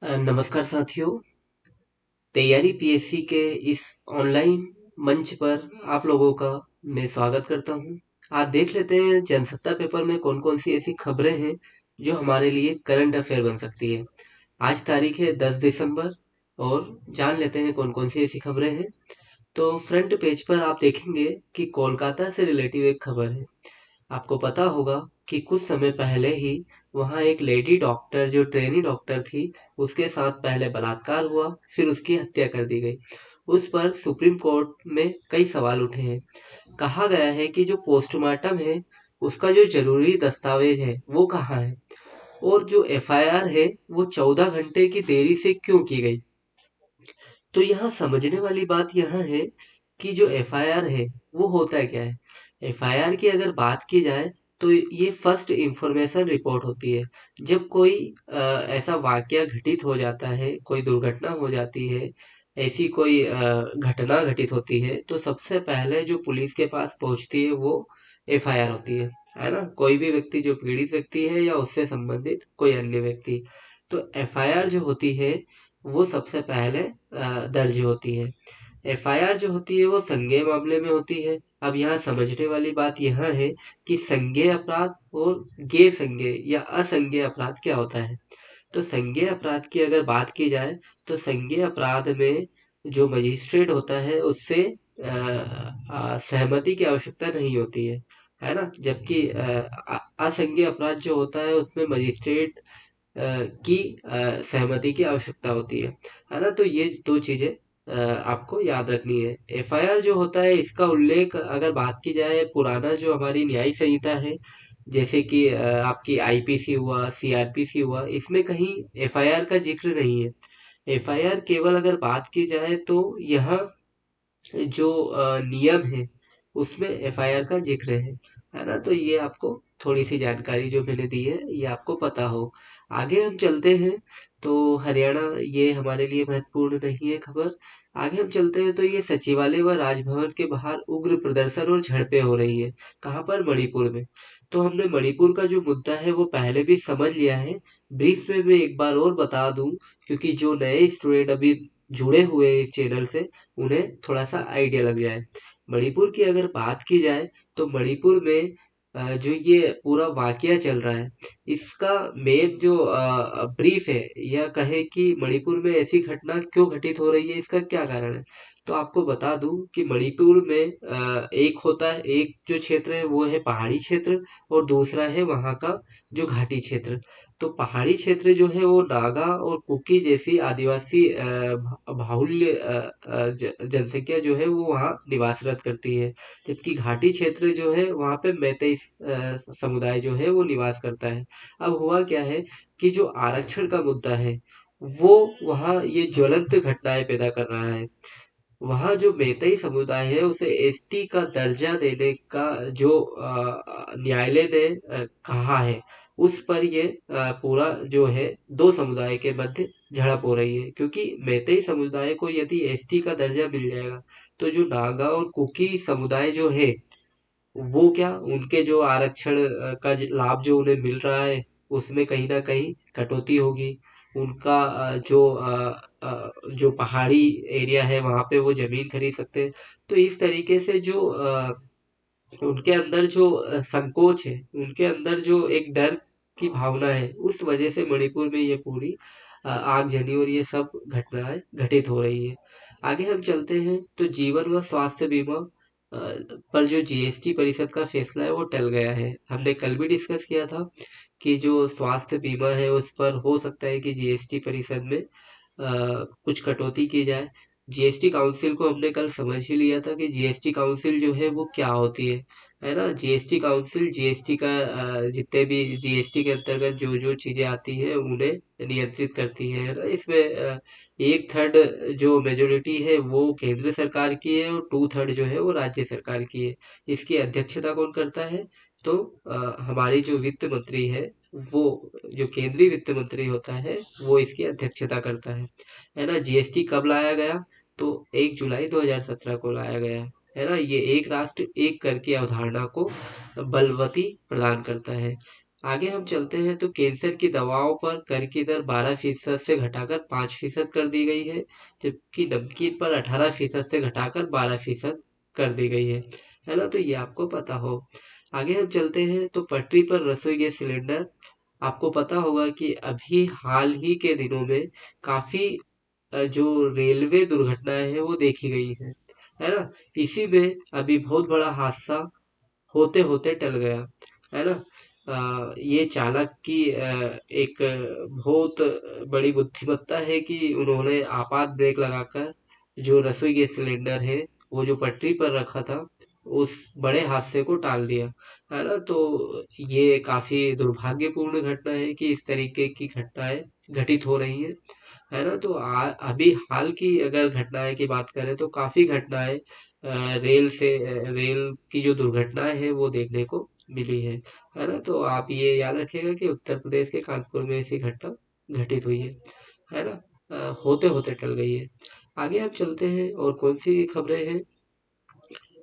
नमस्कार साथियों। तैयारी पीएससी के इस ऑनलाइन मंच पर आप लोगों का मैं स्वागत करता हूं। आज देख लेते हैं जनसत्ता पेपर में कौन कौन सी ऐसी खबरें हैं जो हमारे लिए करंट अफेयर बन सकती है। आज तारीख है 10 दिसंबर और जान लेते हैं कौन कौन सी ऐसी खबरें हैं। तो फ्रंट पेज पर आप देखेंगे कि कोलकाता से रिलेटिव एक खबर है। आपको पता होगा कि कुछ समय पहले ही वहाँ एक लेडी डॉक्टर जो ट्रेनी डॉक्टर थी, उसके साथ पहले बलात्कार हुआ, फिर उसकी हत्या कर दी गई। उस पर सुप्रीम कोर्ट में कई सवाल उठे हैं। कहा गया है कि जो पोस्टमार्टम है, उसका जो जरूरी दस्तावेज है वो कहाँ है, और जो एफआईआर है वो 14 घंटे की देरी से क्यों की गई। तो यहाँ समझने वाली बात यह है कि जो एफआईआर है वो होता क्या है। एफआईआर की अगर बात की जाए तो ये फर्स्ट इंफॉर्मेशन रिपोर्ट होती है। जब कोई ऐसा वाकया घटित हो जाता है, कोई दुर्घटना हो जाती है, ऐसी कोई घटना घटित होती है, तो सबसे पहले जो पुलिस के पास पहुंचती है वो एफआईआर होती है ना। कोई भी व्यक्ति जो पीड़ित व्यक्ति है या उससे संबंधित कोई अन्य व्यक्ति, तो एफआईआर जो होती है वो सबसे पहले दर्ज होती है। एफआईआर जो होती है वो संज्ञेय मामले में होती है। अब यहाँ समझने वाली बात यह है कि संज्ञेय अपराध और गैर संज्ञेय या असंज्ञेय अपराध क्या होता है। तो संज्ञेय अपराध की अगर बात की जाए तो संज्ञेय अपराध में जो मजिस्ट्रेट होता है उससे सहमति की आवश्यकता नहीं होती है ना। जबकि असंज्ञेय अपराध जो होता है उसमें मजिस्ट्रेट की सहमति की आवश्यकता होती है ना। तो ये दो चीजें आपको याद रखनी है। एफआईआर जो होता है इसका उल्लेख अगर बात की जाए पुराना जो हमारी न्याय संहिता है, जैसे कि आपकी आईपीसी हुआ, सीआरपीसी हुआ, इसमें कहीं एफआईआर का जिक्र नहीं है। एफआईआर केवल अगर बात की जाए तो यह जो नियम है उसमें एफआईआर का जिक्र है ना। तो ये आपको थोड़ी सी जानकारी जो मैंने दी है ये आपको पता हो। आगे हम चलते हैं तो हरियाणा ये हमारे लिए महत्वपूर्ण नहीं है खबर। आगे हम चलते हैं तो ये सचिवालय व राजभवन के बाहर उग्र प्रदर्शन और झड़पें हो रही है। कहाँ पर? मणिपुर में। तो हमने मणिपुर का जो मुद्दा है वो पहले भी समझ लिया है। ब्रीफ में मैं एक बार और बता दूं, क्योंकि जो नए स्टूडेंट अभी जुड़े हुए हैं इस चैनल से, उन्हें थोड़ा सा आइडिया लग जाए। मणिपुर की अगर बात की जाए तो मणिपुर में जो ये पूरा वाकया चल रहा है, इसका मेन जो ब्रीफ है, या कहे कि मणिपुर में ऐसी घटना क्यों घटित हो रही है, इसका क्या कारण है। तो आपको बता दूं कि मणिपुर में एक होता है, एक जो क्षेत्र है वो है पहाड़ी क्षेत्र, और दूसरा है वहाँ का जो घाटी क्षेत्र। तो पहाड़ी क्षेत्र जो है वो नागा और कुकी जैसी आदिवासी बाहुल्य जनसंख्या जो है वो वहाँ निवासरत करती है। जबकि घाटी क्षेत्र जो है वहाँ पे मैतेई समुदाय जो है वो निवास करता है। अब हुआ क्या है कि जो आरक्षण का मुद्दा है वो वहाँ ये ज्वलंत घटनाएं पैदा कर रहा है। वहाँ जो मैतेई समुदाय है उसे एसटी का दर्जा देने का जो न्यायालय ने कहा है, उस पर ये पूरा जो है दो समुदाय के मध्य झड़प हो रही है। क्योंकि मैतेई समुदाय को यदि एसटी का दर्जा मिल जाएगा तो जो नागा और कुकी समुदाय जो है वो क्या, उनके जो आरक्षण का लाभ जो उन्हें मिल रहा है उसमें कहीं ना कहीं कटौती होगी। उनका जो पहाड़ी एरिया है वहां पे वो जमीन खरीद सकते हैं। तो इस तरीके से जो उनके अंदर जो संकोच है, उनके अंदर जो एक डर की भावना है, उस वजह से मणिपुर में ये पूरी आगजनी और ये सब घटनाएं घटित हो रही है। आगे हम चलते हैं तो जीवन व स्वास्थ्य बीमा पर जो जीएसटी परिषद का फैसला है वो टल गया है। हमने कल भी डिस्कस किया था कि जो स्वास्थ्य बीमा है उस पर हो सकता है कि जीएसटी परिषद में कुछ कटौती की जाए। जीएसटी काउंसिल को हमने कल समझ ही लिया था कि जीएसटी काउंसिल जो है वो क्या होती है ना। जीएसटी काउंसिल जीएसटी का जितने भी जीएसटी के अंतर्गत जो जो चीजें आती हैं उन्हें नियंत्रित करती है ना। इसमें 1/3 जो मेजोरिटी है वो केंद्र सरकार की है और 2/3 जो है वो राज्य सरकार की है। इसकी अध्यक्षता कौन करता है? तो हमारी जो वित्त मंत्री है, वो जो केंद्रीय वित्त मंत्री होता है वो इसकी अध्यक्षता करता है ना। जीएसटी कब लाया गया? तो 1 जुलाई 2017 को लाया गया है ना। ये एक राष्ट्र एक कर की अवधारणा को बलवती प्रदान करता है। आगे हम चलते हैं तो कैंसर की दवाओं पर कर की दर 12% से घटाकर 5% कर दी गई है, जबकि नमकीन पर 18% से घटाकर 12% कर दी गई है ना? तो ये आपको पता हो। आगे हम चलते हैं तो पटरी पर रसोई गैस सिलेंडर, आपको पता होगा कि अभी हाल ही के दिनों में काफी जो रेलवे दुर्घटनाएं हैं वो देखी गई है ना? इसी में अभी बहुत बड़ा हादसा होते होते टल गया, है ना? ये चालक की एक बहुत बड़ी बुद्धिमत्ता है कि उन्होंने आपात ब्रेक लगाकर जो रसोई गैस सिलेंडर है वो जो पटरी पर रखा था उस बड़े हादसे को टाल दिया, है ना? तो ये काफी दुर्भाग्यपूर्ण घटना है कि इस तरीके की घटनाएं घटित हो रही हैं, है ना? तो अभी हाल की अगर घटनाएं की बात करें तो काफी घटनाएं रेल की जो दुर्घटनाएं हैं वो देखने को मिली है ना? तो आप ये याद रखिएगा कि उत्तर प्रदेश के कानपुर में ऐसी घटना घटित हुई है ना? होते होते टल गई है। आगे आप चलते हैं और कौन सी खबरें हैं,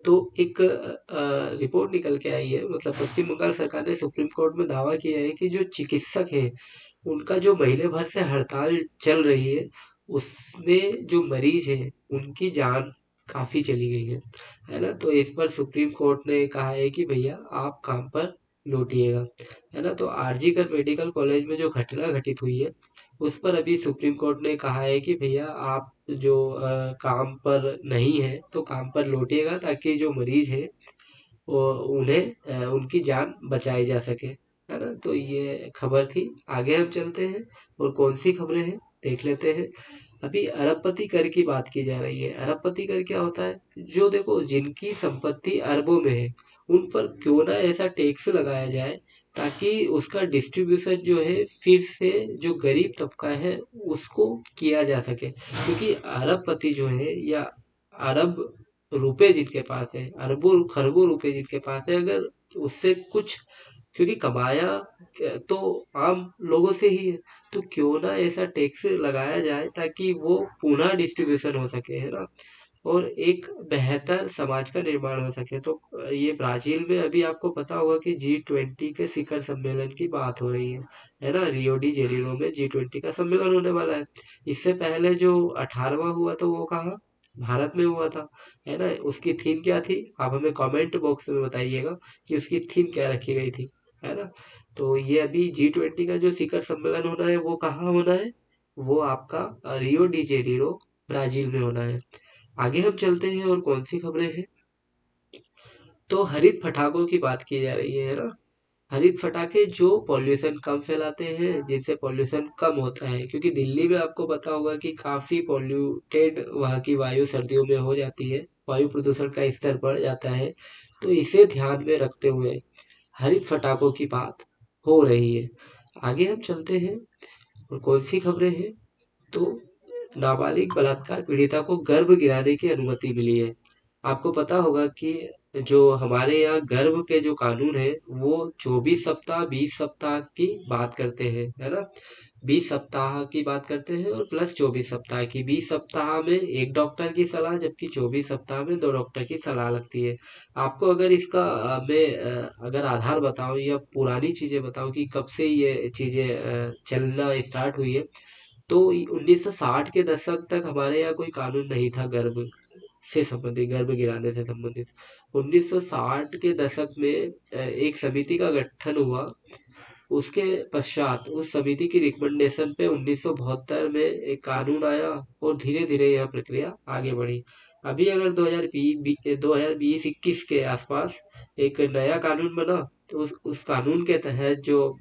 तो एक रिपोर्ट निकल के आई है, मतलब पश्चिम बंगाल सरकार ने सुप्रीम कोर्ट में दावा किया है कि जो चिकित्सक है उनका जो महीने भर से हड़ताल चल रही है उसमें जो मरीज है उनकी जान काफी चली गई है ना? तो इस पर सुप्रीम कोर्ट ने कहा है कि भैया आप काम पर लौटिएगा, है ना? तो आरजी कर मेडिकल कॉलेज में जो घटना घटित हुई है उस पर अभी सुप्रीम कोर्ट ने कहा है कि भैया आप जो काम पर नहीं है तो काम पर लौटिएगा ताकि जो मरीज है वो उन्हें उनकी जान बचाई जा सके, है ना? तो ये खबर थी। आगे हम चलते हैं और कौन सी खबरें हैं देख लेते हैं। अभी अरबपति कर की बात की जा रही है। अरबपति कर क्या होता है? जो देखो जिनकी संपत्ति अरबों में है उन पर क्यों ना ऐसा टैक्स लगाया जाए ताकि उसका डिस्ट्रीब्यूशन जो है फिर से जो गरीब तबका है उसको किया जा सके, क्योंकि अरबपति जो है या अरब रुपए जिनके पास है, अरबों खरबों रुपए जिनके पास है, अगर उससे कुछ, क्योंकि कमाया तो आम लोगों से ही है, तो क्यों ना ऐसा टैक्स लगाया जाए ताकि वो पुनः डिस्ट्रीब्यूशन हो सके, है ना? और एक बेहतर समाज का निर्माण हो सके। तो ये ब्राजील में अभी आपको पता होगा कि G20 के शिखर सम्मेलन की बात हो रही है ना? रियो डी जेनेरो में G20 का सम्मेलन होने वाला है। इससे पहले जो 18वां हुआ था वो कहाँ? भारत में हुआ था, है ना? उसकी थीम क्या थी? आप हमें कमेंट बॉक्स में बताइएगा कि उसकी थीम क्या रखी गई थी, है ना? तो ये अभी G20 का जो शिखर सम्मेलन होना है वो कहाँ होना है? वो आपका रियो डी जेनेरो ब्राजील में होना है। आगे हम चलते हैं और कौन सी खबरें हैं, तो हरित पटाखों की बात की जा रही है ना? हरित पटाखे जो पॉल्यूशन कम फैलाते हैं, जिनसे पॉल्यूशन कम होता है, क्योंकि दिल्ली में आपको पता होगा कि काफी पॉल्यूटेड वहाँ की वायु सर्दियों में हो जाती है, वायु प्रदूषण का स्तर बढ़ जाता है। तो इसे ध्यान में रखते हुए हरित पटाखों की बात हो रही है। आगे हम चलते हैं और कौन सी खबरें हैं, तो नाबालिग बलात्कार पीड़िता को गर्भ गिराने की अनुमति मिली है। आपको पता होगा कि जो हमारे यहाँ गर्भ के जो कानून है वो 24 सप्ताह 20 सप्ताह की बात करते हैं, है ना? 20 सप्ताह की बात करते हैं और प्लस 24 सप्ताह की। 20 सप्ताह में एक डॉक्टर की सलाह, जबकि 24 सप्ताह में दो डॉक्टर की सलाह लगती है। आपको अगर इसका अगर आधार बताऊं या पुरानी चीजें बताऊं कि कब से ये चीजें चलना स्टार्ट हुई है, तो 1960 के दशक तक हमारे यहाँ कोई कानून नहीं था गर्भ से संबंधित, गर्भ गिराने से संबंधित। 1960 के दशक में एक समिति का गठन हुआ। उसके पश्चात उस समिति की रिकमेंडेशन पे 1972 में एक कानून आया और धीरे धीरे यह प्रक्रिया आगे बढ़ी। अभी अगर 2020-21 के आसपास एक नया कानून बना, तो उस कानून के तहत जो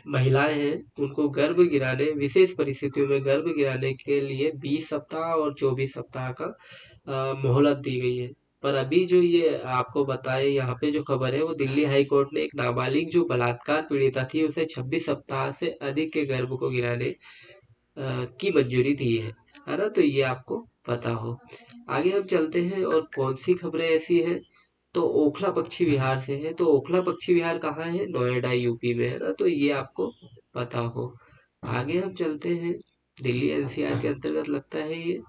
महिलाएं हैं उनको गर्भ गिराने, विशेष परिस्थितियों में गर्भ गिराने के लिए 20 सप्ताह और 24 सप्ताह का मोहलत दी गई है। पर अभी जो ये आपको बताए यहाँ पे जो खबर है वो दिल्ली हाई कोर्ट ने एक नाबालिग जो बलात्कार पीड़िता थी उसे 26 सप्ताह से अधिक के गर्भ को गिराने की मंजूरी दी है ना? तो ये आपको पता हो। आगे हम चलते हैं और कौन सी खबरें ऐसी हैं, तो ओखला पक्षी विहार से है। तो ओखला पक्षी विहार कहाँ है? नोएडा यूपी में, है ना? तो ये आपको पता हो। आगे हम चलते हैं, दिल्ली एनसीआर के अंतर्गत लगता है ये।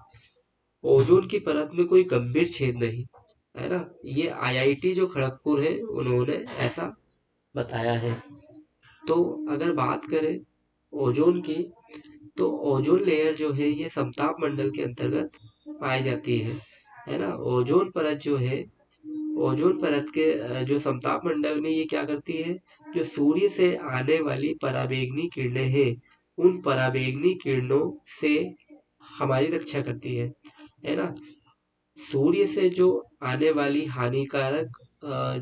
ओजोन की परत में कोई गंभीर छेद नहीं, है ना? ये आईआईटी जो खड़गपुर है उन्होंने ऐसा बताया है। तो अगर बात करें ओजोन की, तो ओजोन लेयर जो है ये समताप मंडल के अंतर्गत पाई जाती है ना। ओजोन परत जो है, ओजोन परत के जो समताप मंडल में ये क्या करती है, जो सूर्य से आने वाली पराबैंगनी किरणें हैं, उन पराबैंगनी किरणों से हमारी रक्षा करती है ना। सूर्य से जो आने वाली हानिकारक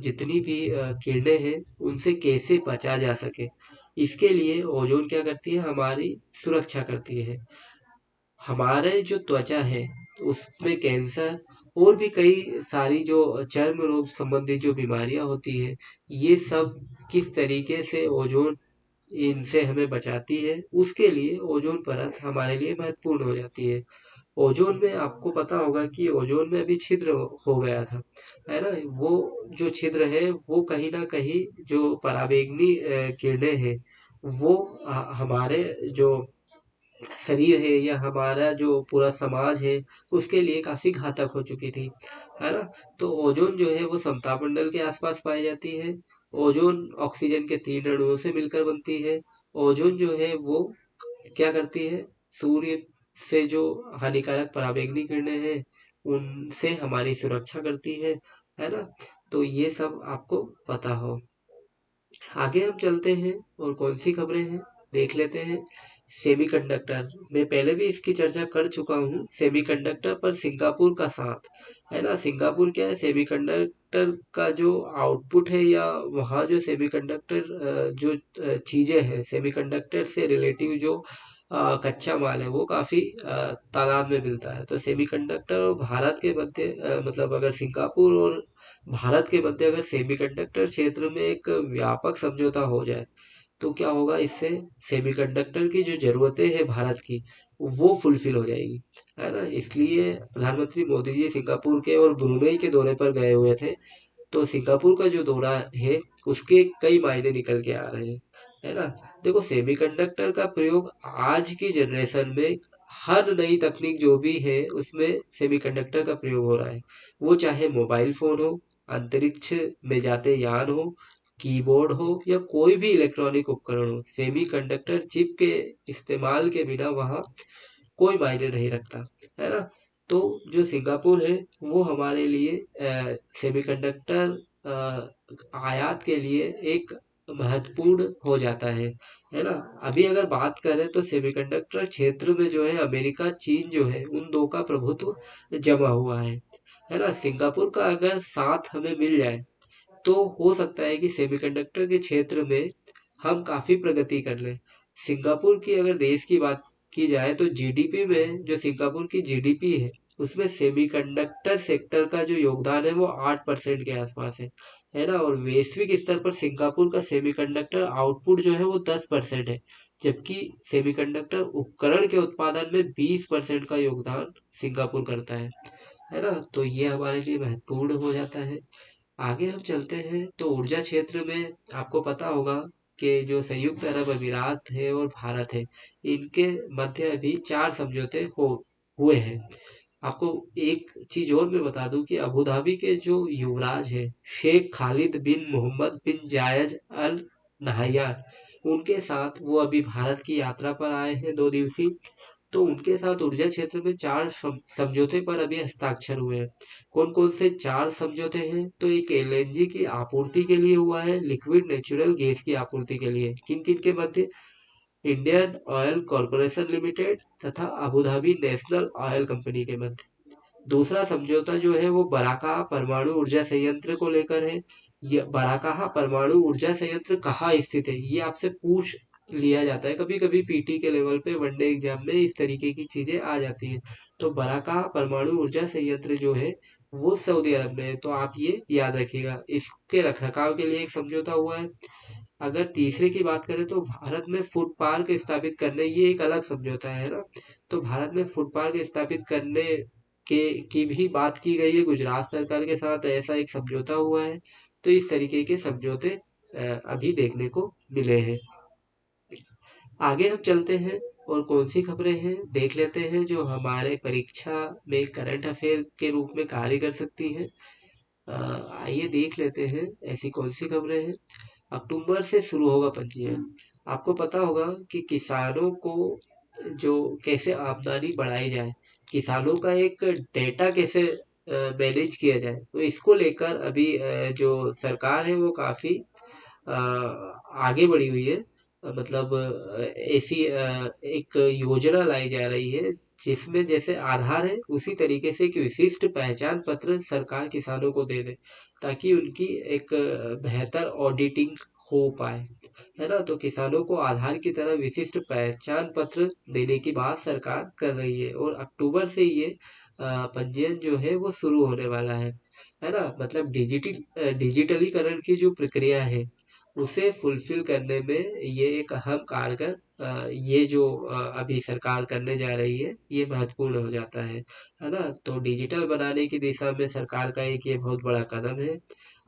जितनी भी किरणें हैं, उनसे कैसे बचा जा सके, इसके लिए ओजोन क्या करती है, हमारी सुरक्षा करती है। हमारे जो त्वचा है उसमें कैंसर और भी कई सारी जो चर्म रोग संबंधी जो बीमारियां होती है, ये सब किस तरीके से ओजोन इनसे हमें बचाती है, उसके लिए ओजोन परत हमारे लिए महत्वपूर्ण हो जाती है। ओजोन में आपको पता होगा कि ओजोन में अभी छिद्र हो गया था, है ना। वो जो छिद्र है वो कहीं ना कहीं जो पराबैंगनी किरणें हैं, वो हमारे जो शरीर है या हमारा जो पूरा समाज है उसके लिए काफी घातक हो चुकी थी, है ना। तो ओजोन जो है वो समतापमंडल के आसपास पाई जाती है। ओजोन ऑक्सीजन के 3 अणुओं से मिलकर बनती है। ओजोन जो है वो क्या करती है, सूर्य से जो हानिकारक पराबैंगनी किरणें हैं उनसे हमारी सुरक्षा करती है ना। तो ये सब आपको पता हो। आगे हम चलते हैं और कौन सी खबरें हैं देख लेते हैं। सेमीकंडक्टर, मैं पहले भी इसकी चर्चा कर चुका हूँ। सेमीकंडक्टर पर सिंगापुर का साथ, है ना। सिंगापुर क्या है, सेमीकंडक्टर का जो आउटपुट है या वहाँ जो सेमीकंडक्टर जो चीजें हैं, सेमीकंडक्टर से रिलेटिव जो कच्चा माल है वो काफी तादाद में मिलता है। तो सेमीकंडक्टर और भारत के मध्य मतलब अगर सिंगापुर और भारत के मध्य अगर सेमीकंडक्टर क्षेत्र में एक व्यापक समझौता हो जाए, तो क्या होगा, इससे सेमीकंडक्टर की जो जरूरतें हैं भारत की, वो फुलफिल हो जाएगी, है ना। इसलिए प्रधानमंत्री मोदी जी सिंगापुर के और ब्रुनेई के दौरे पर गए हुए थे। तो सिंगापुर का जो दौरा है उसके कई मायने निकल के आ रहे हैं, है ना। देखो, सेमीकंडक्टर का प्रयोग आज की जनरेशन में हर नई तकनीक जो भी है उसमें सेमीकंडक्टर का प्रयोग हो रहा है। वो चाहे मोबाइल फोन हो, अंतरिक्ष में जाते यान हो, कीबोर्ड हो या कोई भी इलेक्ट्रॉनिक उपकरण हो, सेमीकंडक्टर चिप के इस्तेमाल के बिना वहाँ कोई मायने नहीं रखता, है ना। तो जो सिंगापुर है वो हमारे लिए सेमीकंडक्टर आयात के लिए एक महत्वपूर्ण हो जाता है ना। अभी अगर बात करें तो सेमीकंडक्टर क्षेत्र में जो है अमेरिका चीन जो है उन दो का प्रभुत्व जमा हुआ है ना। सिंगापुर का अगर साथ हमें मिल जाए तो हो सकता है कि सेमीकंडक्टर के क्षेत्र में हम काफी प्रगति कर लें। सिंगापुर की अगर देश की बात की जाए तो जीडीपी में जो सिंगापुर की जीडीपी है उसमें सेमीकंडक्टर सेक्टर का जो योगदान है वो 8% के आसपास है ना। और वैश्विक स्तर पर सिंगापुर का सेमीकंडक्टर आउटपुट जो है वो 10% है, जबकि सेमीकंडक्टर उपकरण के उत्पादन में 20% का योगदान सिंगापुर करता है ना। तो ये हमारे लिए महत्वपूर्ण हो जाता है। आगे हम चलते हैं तो ऊर्जा क्षेत्र में आपको पता होगा कि जो संयुक्त अरब अमीरात है और भारत है, इनके मध्य अभी 4 समझौते हो हुए हैं। आपको एक चीज और मैं बता दूं कि अबू धाबी के जो युवराज है शेख खालिद बिन मोहम्मद बिन जायद अल नहयान, उनके साथ वो अभी भारत की यात्रा पर आए हैं 2 दिवसीय। तो उनके साथ ऊर्जा क्षेत्र में 4 समझौते पर अभी हस्ताक्षर हुए हैं। कौन कौन से 4 समझौते हैं, तो एक एलएनजी की आपूर्ति के लिए हुआ है, लिक्विड नेचुरल गैस की आपूर्ति के लिए। किन किन के मध्य, इंडियन ऑयल कॉरपोरेशन लिमिटेड तथा Abu Dhabi national oil company के मध्य। दूसरा समझौता जो है वो बराका परमाणु ऊर्जा संयंत्र को लेकर है। ये बराकाहा परमाणु ऊर्जा संयंत्र कहाँ स्थित है, ये आपसे पूछ लिया जाता है कभी कभी पीटी के लेवल पे, वनडे एग्जाम में इस तरीके की चीजें आ जाती हैं। तो बराकाहा परमाणु ऊर्जा संयंत्र जो है वो सऊदी अरब में है, तो आप ये याद रखिएगा। इसके रखरखाव के लिए एक समझौता हुआ है। अगर तीसरे की बात करें तो भारत में फूड पार्क स्थापित करने, ये एक अलग समझौता है ना। तो भारत में फूड पार्क स्थापित करने के की भी बात की गई है गुजरात सरकार के साथ, ऐसा एक समझौता हुआ है। तो इस तरीके के समझौते अभी देखने को मिले हैं। आगे हम चलते हैं और कौन सी खबरें हैं देख लेते हैं जो हमारे परीक्षा में करंट अफेयर के रूप में कार्य कर सकती हैं। आइए देख लेते हैं ऐसी कौन सी खबरें हैं। अक्टूबर से शुरू होगा पंजीयन। आपको पता होगा कि किसानों को जो कैसे आमदनी बढ़ाई जाए, किसानों का एक डेटा कैसे मैनेज किया जाए, तो इसको लेकर अभी जो सरकार है वो काफ़ी आगे बढ़ी हुई है। मतलब ऐसी एक योजना लाई जा रही है जिसमें जैसे आधार है उसी तरीके से एक विशिष्ट पहचान पत्र सरकार किसानों को दे दे, ताकि उनकी एक बेहतर ऑडिटिंग हो पाए, है ना। तो किसानों को आधार की तरह विशिष्ट पहचान पत्र देने की बात सरकार कर रही है, और अक्टूबर से ये पंजीयन जो है वो शुरू होने वाला है ना। मतलब डिजिटलीकरण की जो प्रक्रिया है उसे फुलफिल करने में ये एक अहम कारगर ये जो अभी सरकार करने जा रही है ये महत्वपूर्ण हो जाता है ना। तो डिजिटल बनाने की दिशा में सरकार का एक ये बहुत बड़ा कदम है।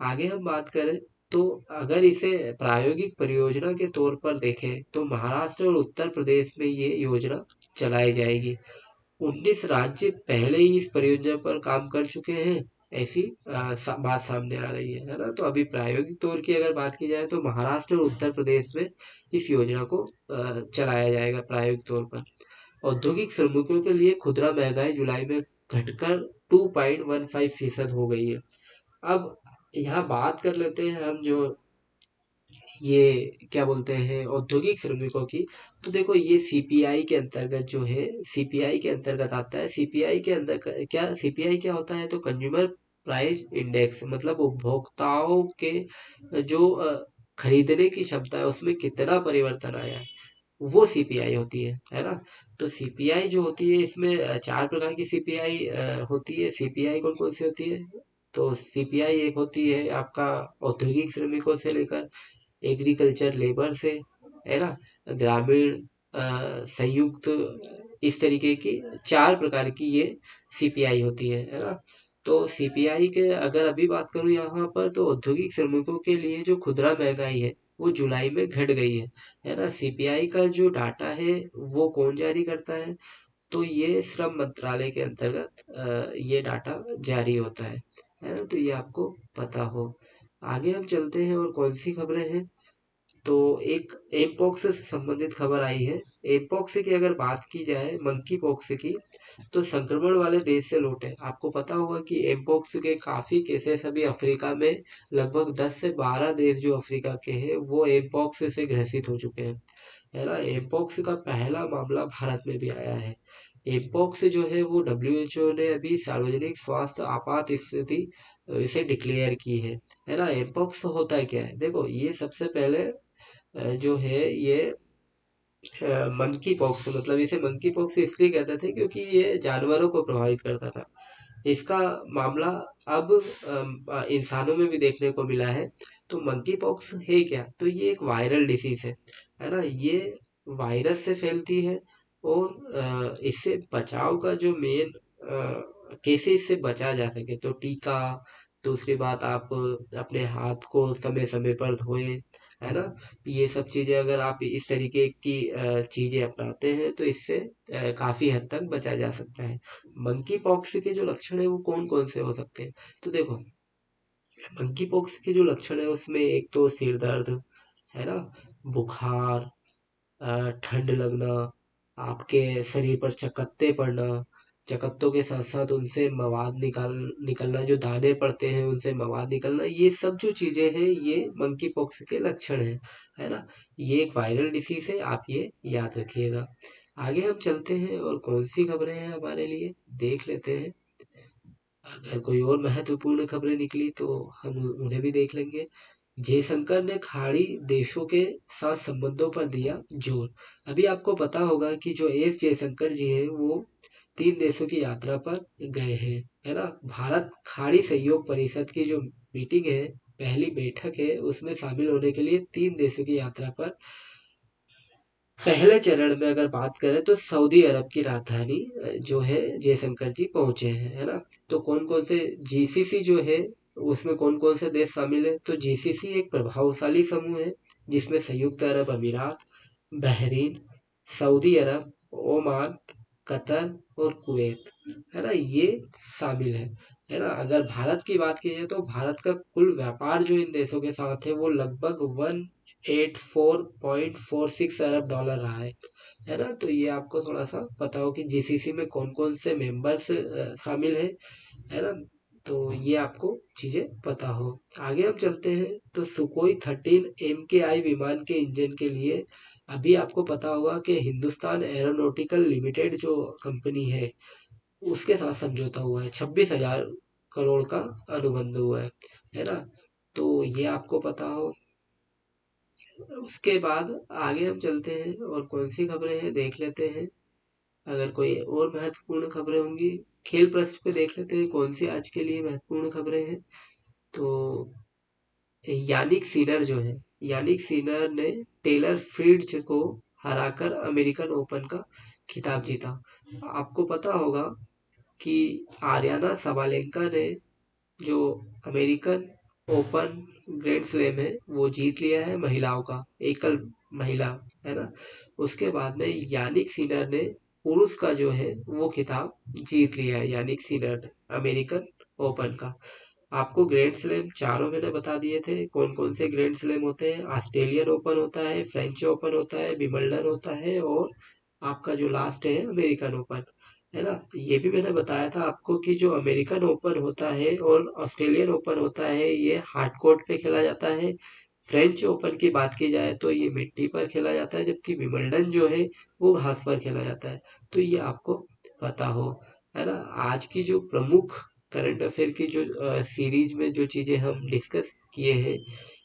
आगे हम बात करें तो अगर इसे प्रायोगिक परियोजना के तौर पर देखें तो महाराष्ट्र और उत्तर प्रदेश में ये योजना चलाई जाएगी। 19 राज्य पहले ही इस परियोजना पर काम कर चुके हैं, ऐसी बात सामने आ रही है ना। तो अभी प्रायोगिक तौर की अगर बात की जाए तो महाराष्ट्र और उत्तर प्रदेश में इस योजना को चलाया जाएगा प्रायोगिक तौर पर। औद्योगिक श्रमिकों के लिए खुदरा महंगाई जुलाई में घटकर 2.15% हो गई है। अब यहाँ बात कर लेते हैं हम जो ये क्या बोलते हैं औद्योगिक श्रमिकों की। तो देखो ये सीपीआई के अंतर्गत जो है, सीपीआई के अंतर्गत आता है। सीपीआई के अंदर क्या, सीपीआई क्या होता है, तो कंज्यूमर प्राइस इंडेक्स, मतलब उपभोक्ताओं के जो खरीदने की क्षमता है उसमें कितना परिवर्तन आया है, वो सीपीआई होती है ना। तो सीपीआई जो होती है इसमें चार प्रकार की सीपीआई होती है। सीपीआई कौन कौन सी होती है, तो सीपीआई एक होती है आपका औद्योगिक श्रमिकों से लेकर एग्रीकल्चर लेबर से, है ना, ग्रामीण संयुक्त, इस तरीके की चार प्रकार की ये सीपीआई होती है ना। तो सीपीआई के अगर अभी बात करूं यहाँ पर तो औद्योगिक श्रमिकों के लिए जो खुदरा महंगाई है वो जुलाई में घट गई है ना। सीपीआई का जो डाटा है वो कौन जारी करता है, तो ये श्रम मंत्रालय के अंतर्गत ये डाटा जारी होता है ना। तो ये आपको पता हो। आगे हम चलते हैं और कौन सी खबरें हैं, तो एक एमपॉक्स से संबंधित खबर आई है। एमपॉक्स की अगर बात की जाए, मंकी पॉक्स की, तो संक्रमण वाले देश से लौटे। आपको पता होगा कि एमपॉक्स के काफी केसेस अभी अफ्रीका में, लगभग 10 से 12 देश जो अफ्रीका के हैं वो एमपॉक्स से ग्रसित हो चुके हैं, है ना। एमपॉक्स का पहला मामला भारत में भी आया है। एमपॉक्स जो है वो डब्ल्यूएचओ ने अभी सार्वजनिक स्वास्थ्य आपात स्थिति इसे डिक्लेयर की है ना। एमपॉक्स होता है क्या है, देखो ये सबसे पहले जो है ये मंकी पॉक्स, मतलब इसे मंकी पॉक्स इसलिए कहते थे क्योंकि ये जानवरों को प्रभावित करता था। इसका मामला अब इंसानों में भी देखने को मिला है। तो मंकी पॉक्स है क्या, तो ये एक वायरल डिसीज है ना। ये वायरस से फैलती है, और इससे बचाव का जो मेन कैसे इससे बचा जा सके, तो टीका, दूसरी बात आप अपने हाथ को समय समय पर धोएं, है ना। ये सब चीजें अगर आप इस तरीके की चीजें अपनाते हैं तो इससे काफी हद तक बचा जा सकता है। मंकी पॉक्स के जो लक्षण है वो कौन कौन से हो सकते हैं, तो देखो मंकी पॉक्स के जो लक्षण है उसमें एक तो सिर दर्द, है ना, बुखार, ठंड लगना, आपके शरीर पर चकत्ते पड़ना, चकत्तों के साथ साथ उनसे मवाद निकलना, जो दाने पड़ते हैं उनसे मवाद निकलना, ये सब जो चीजें हैं ये मंकी पॉक्स के लक्षण हैं, है ना। ये एक वायरल डिसीज है, आप ये याद रखिएगा। आगे हम चलते हैं और कौन सी खबरें हैं हमारे लिए देख लेते हैं। अगर कोई और महत्वपूर्ण खबरें निकली तो हम उन्हें भी देख लेंगे। जयशंकर ने खाड़ी देशों के साथ संबंधों पर दिया जोर। अभी आपको पता होगा कि जो एस जयशंकर जी हैं वो 3 देशों की यात्रा पर गए हैं, है ना। भारत खाड़ी सहयोग परिषद की जो मीटिंग है, पहली बैठक है, उसमें शामिल होने के लिए 3 देशों की यात्रा पर पहले चरण में अगर बात करें तो सऊदी अरब की राजधानी जो है जयशंकर जी पहुंचे हैं, है ना। तो कौन कौन से जीसीसी जो है उसमें कौन कौन से देश शामिल है, तो जीसीसी एक प्रभावशाली समूह है जिसमें संयुक्त अरब अमीरात, बहरीन, सऊदी अरब, ओमान, कतर और कुवैत, है ना, ये शामिल है। है ना। अगर भारत की बात की जाए तो भारत का कुल व्यापार जो इन देशों के साथ है वो लगभग 184.46 अरब डॉलर रहा है ना। तो ये आपको थोड़ा सा पता हो कि जीसीसी में कौन कौन से मेंबर्स शामिल है ना। तो ये आपको चीजें पता हो। आगे हम चलते हैं तो सुकोई 13 MKI विमान के इंजन के लिए अभी आपको पता होगा कि हिंदुस्तान एरोनॉटिकल लिमिटेड जो कंपनी है उसके साथ समझौता हुआ है, 26,000 करोड़ का अनुबंध हुआ है ना। तो ये आपको पता हो। उसके बाद आगे हम चलते हैं और कौन सी खबरें हैं देख लेते हैं। अगर कोई और महत्वपूर्ण खबरें होंगी, खेल पृष्ठ पे देख लेते हैं कौन सी आज के लिए महत्वपूर्ण खबरें हैं। तो यानिक सिनर जो है, यानिक सिनर ने टेलर फ्रिट्ज को हराकर अमेरिकन ओपन का खिताब जीता। आपको पता होगा कि आर्याना सबालेंका ने जो अमेरिकन ओपन ग्रैंड स्लैम है वो जीत लिया है महिलाओं का, एकल महिला, है ना। उसके बाद में यानिक सिनर ने पुरुष का जो है वो खिताब जीत लिया है, यानिक सिनर ने अमेरिकन ओपन का। आपको ग्रैंड स्लैम चारों मैंने बता दिए थे कौन कौन से ग्रैंड स्लैम होते हैं। ऑस्ट्रेलियन ओपन होता है, फ्रेंच ओपन होता है, विंबलडन होता है और आपका जो लास्ट है अमेरिकन ओपन, है ना। ये भी मैंने बताया था आपको कि जो अमेरिकन ओपन होता है और ऑस्ट्रेलियन ओपन होता है ये हार्ड कोर्ट पे खेला जाता है। फ्रेंच ओपन की बात की जाए तो ये मिट्टी पर खेला जाता है, जबकि विंबलडन जो है वो घास पर खेला जाता है। तो ये आपको पता हो, है ना। आज की जो प्रमुख करंट अफेयर की जो सीरीज में जो चीजें हम डिस्कस किए हैं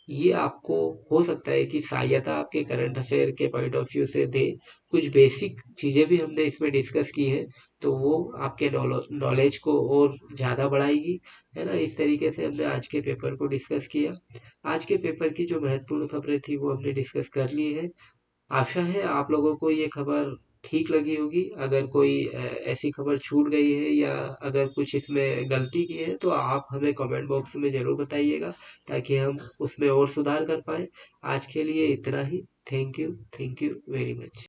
ये आपको हो सकता है कि सहायता आपके करंट अफेयर के पॉइंट ऑफ व्यू से दे। कुछ बेसिक चीजें भी हमने इसमें डिस्कस की है तो वो आपके नॉलेज को और ज़्यादा बढ़ाएगी, है ना। इस तरीके से हमने आज के पेपर को डिस्कस किया। आज के पेपर की जो महत्वपूर्ण खबरें थी वो हमने डिस्कस कर ली है। आशा है आप लोगों को ये खबर ठीक लगी होगी। अगर कोई ऐसी खबर छूट गई है या अगर कुछ इसमें गलती की है तो आप हमें कमेंट बॉक्स में ज़रूर बताइएगा ताकि हम उसमें और सुधार कर पाए। आज के लिए इतना ही। Thank you very much.